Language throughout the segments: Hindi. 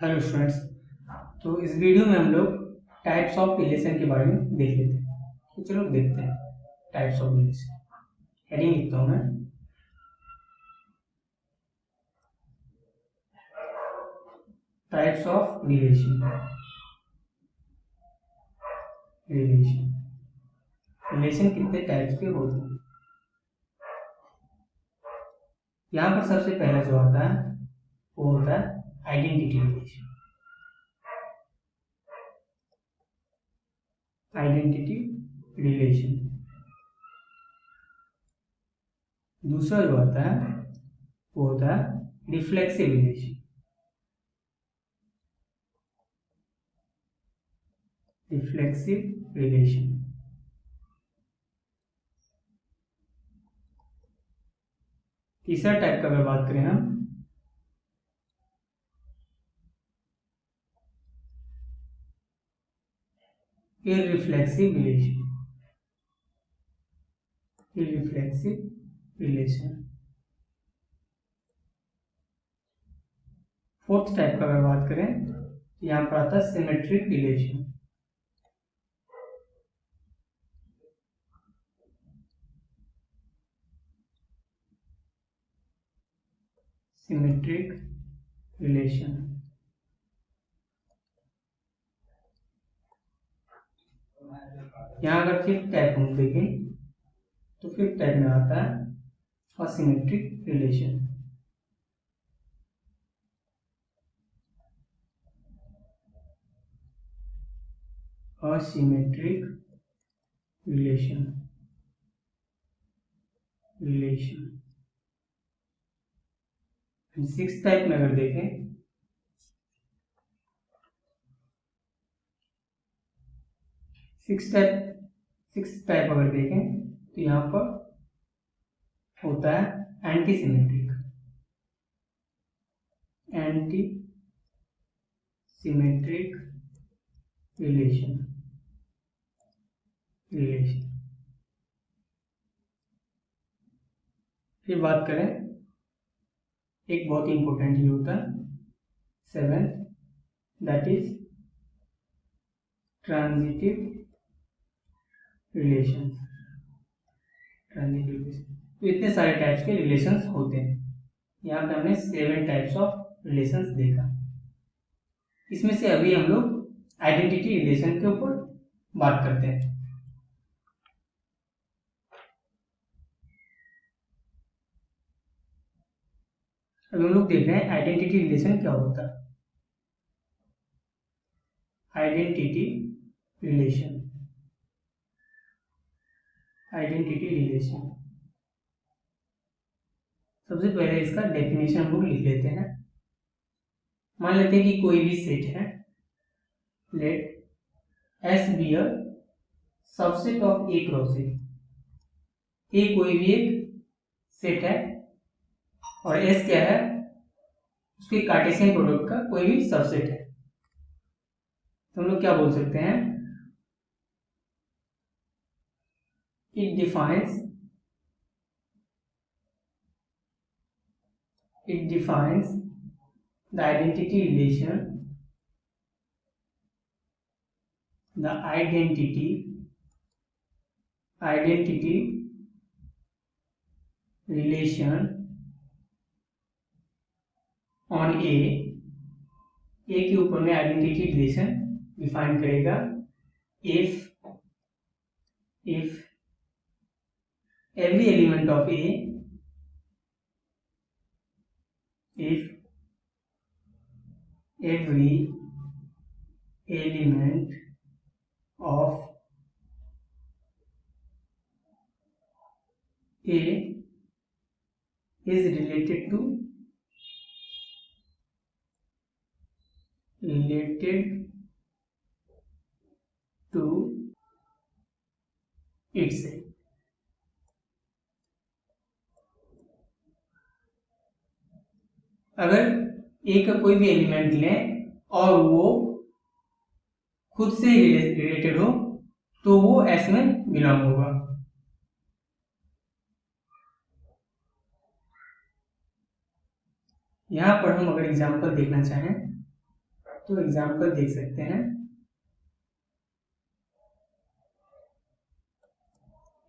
Hello students. तो इस वीडियो में हम लोग टाइप्स ऑफ रिलेशन के बारे में देख लेते हैं। तो चलो देखते हैं टाइप्स ऑफ रिलेशन। हेडिंग लिखता हूँ मैं, types of relation. Relation relation कितने टाइप्स के होते हैं। यहाँ पर सबसे पहला जो आता है वो होता है आइडेंटिटी रिलेशन। Identity relation. दूसरा जो आता है वो होता है रिफ्लेक्सिव रिलेशन। Reflexive relation. तीसरा टाइप का अगर बात करें हम, irreflexive relation. Irreflexive relation. Fourth type का अगर बात करें, यहाँ पर आता है सिमेट्रिक रिलेशन। Symmetric relation. यहाँ अगर फिफ्थ टाइप हम देखें तो फिफ्थ टाइप में आता है asymmetric relation. Asymmetric relation. Six type में अगर देखें, सिक्स टाइप अगर देखें तो यहाँ पर होता है anti symmetric. Anti symmetric relation. फिर बात करें, एक बहुत ही इंपॉर्टेंट ये होता है seventh, that is transitive relation. तो इतने सारे टाइप्स के रिलेशंस होते हैं। यहाँ पे हमने 7 टाइप्स ऑफ रिलेशंस देखा। इसमें से अभी हम लोग आइडेंटिटी रिलेशन के ऊपर बात करते हैं। अभी हम लोग देख रहे हैं आइडेंटिटी रिलेशन क्या होता है। Identity relation. आइडेंटिटी रिलेशन सबसे पहले इसका डेफिनेशन हम लोग लिख लेते हैं। मान लेते हैं कि कोई भी सेट है, let S be a subset of A cross A. A कोई भी एक सेट है और एस क्या है, उसके कार्टेशियन प्रोडक्ट का कोई भी सबसेट है। तो हम लोग क्या बोल सकते हैं, it defines the identity relation, the identity relation on A के ऊपर में आइडेंटिटी रिलेशन डिफाइन करेगा if every element of A, if every element of A is related to itself। अगर ए का कोई भी एलिमेंट लें और वो खुद से रिलेटेड हो तो वो एस में बिलोंग होगा। यहां पर हम अगर एग्जांपल देखना चाहें तो एग्जाम्पल देख सकते हैं।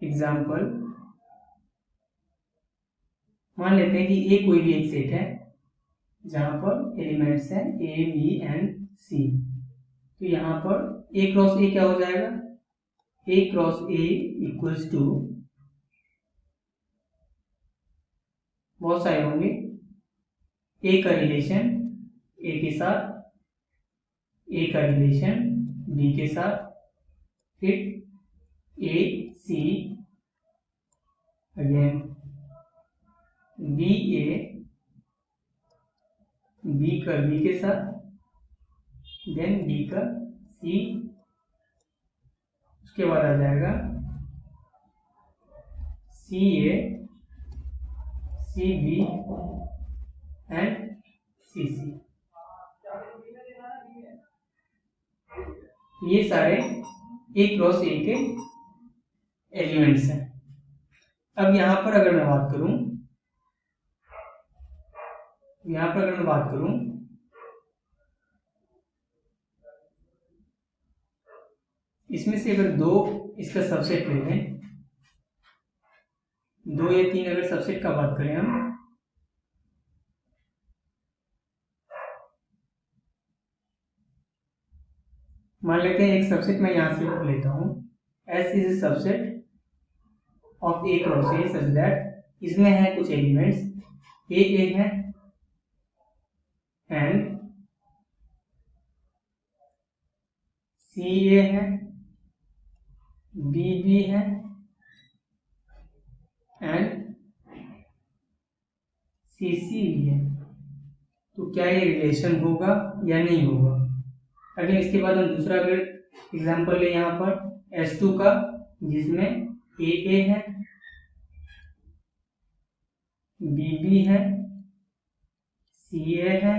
एग्जाम्पल मान लेते हैं कि ए कोई भी एक सेट है जहां पर एलिमेंट्स हैं ए बी एंड सी। तो यहाँ पर ए क्रॉस ए क्या हो जाएगा, ए क्रॉस ए इक्वल्स टू, बहुत सारे होंगे, ए का रिलेशन ए के साथ, ए का रिलेशन बी के साथ, फिर ए सी, अगेन बी ए, बी का बी के साथ, देन बी का सी, उसके बाद आ जाएगा सी ए, सी बी एंड सी सी। ये सारे ए क्रॉस ए के एलिमेंट्स हैं। अब यहां पर अगर मैं बात करूं, इसमें से अगर दो इसका सबसेट लेते हैं, 2 या 3 अगर सबसेट का बात करें हम, मान लेते हैं एक सबसेट मैं यहां से लेता हूं, S is a subset of A cross A such that इसमें है कुछ एलिमेंट्स ए है एंड सी ए है, बी बी है एंड सी सी भी है। तो क्या ये रिलेशन होगा या नहीं होगा? अगर इसके बाद हम दूसरा अगर एग्जांपल ले यहाँ पर S2 का, जिसमें ए है, बी बी है, सी ए है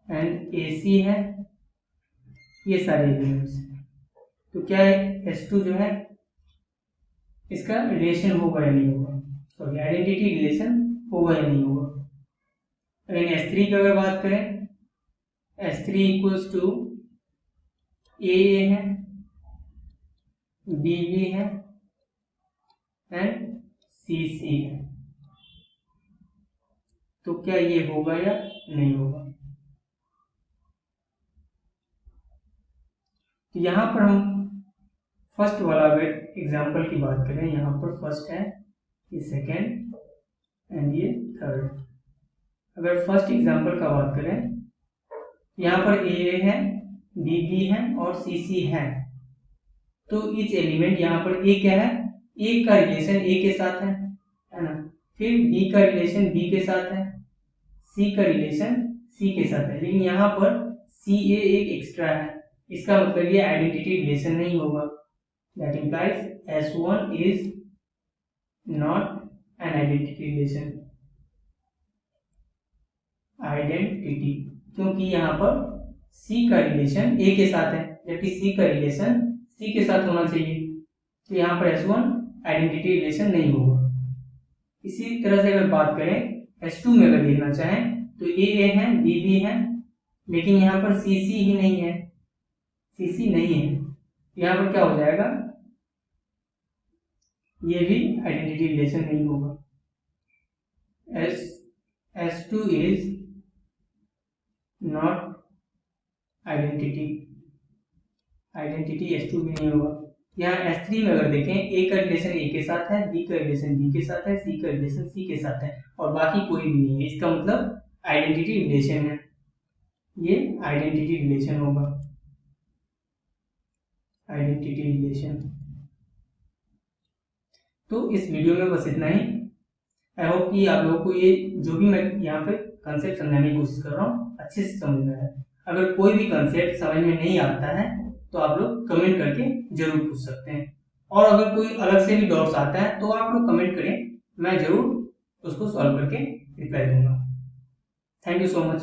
एंड ए सी है, ये सारे एलिमेंट्स। तो क्या S2 जो है इसका रिलेशन होगा या नहीं होगा, सॉरी आइडेंटिटी रिलेशन होगा या नहीं होगा। अगर S3 की अगर बात करें, S3 इक्वल्स टू ए है, बी बी है एंड सी सी है। तो क्या ये होगा या नहीं होगा? तो यहां पर हम फर्स्ट वाला अगर एग्जांपल की बात करें, यहां पर फर्स्ट है, ये सेकेंड एंड ये थर्ड। अगर फर्स्ट एग्जांपल का बात करें, यहां पर ए है, बी बी है और सी सी है। तो इच एलिमेंट यहाँ पर ए क्या है, ए का रिलेशन ए के साथ है ना, फिर बी का रिलेशन बी के साथ है, सी का रिलेशन सी के साथ है, लेकिन यहाँ पर सी ए एक एक्स्ट्रा है। इसका मतलब ये आइडेंटिटी रिलेशन नहीं होगा। That implies S1 is not an identity relation, identity, क्योंकि यहाँ पर सी का रिलेशन ए के साथ है, जबकि सी का रिलेशन सी के साथ होना चाहिए। तो यहाँ पर S1 आइडेंटिटी रिलेशन नहीं होगा। इसी तरह से अगर बात करें S2 में, अगर देखना चाहें तो ए है, बी बी है, लेकिन यहाँ पर सी सी ही नहीं है, सी सी नहीं है। यहाँ पर क्या हो जाएगा, ये भी आइडेंटिटी रिलेशन नहीं होगा। S2 is not identity S2 भी नहीं होगा। यहाँ S3 में अगर देखें, ए का रिलेशन ए के साथ है, बी का रिलेशन बी के साथ है, सी का रिलेशन सी के साथ है और बाकी कोई भी नहीं है। इसका मतलब आइडेंटिटी रिलेशन है, ये आइडेंटिटी रिलेशन होगा, आइडेंटिटी रिलेशन। तो इस वीडियो में बस इतना ही। आई होप कि आप लोगों को ये जो भी मैं यहाँ पे कंसेप्ट समझाने की कोशिश कर रहा हूँ अच्छे से समझ में है। अगर कोई भी कंसेप्ट समझ में नहीं आता है तो आप लोग कमेंट करके जरूर पूछ सकते हैं, और अगर कोई अलग से भी डाउट्स आता है तो आप लोग कमेंट करें, मैं जरूर उसको सॉल्व करके रिप्लाई दूंगा। Thank you so much.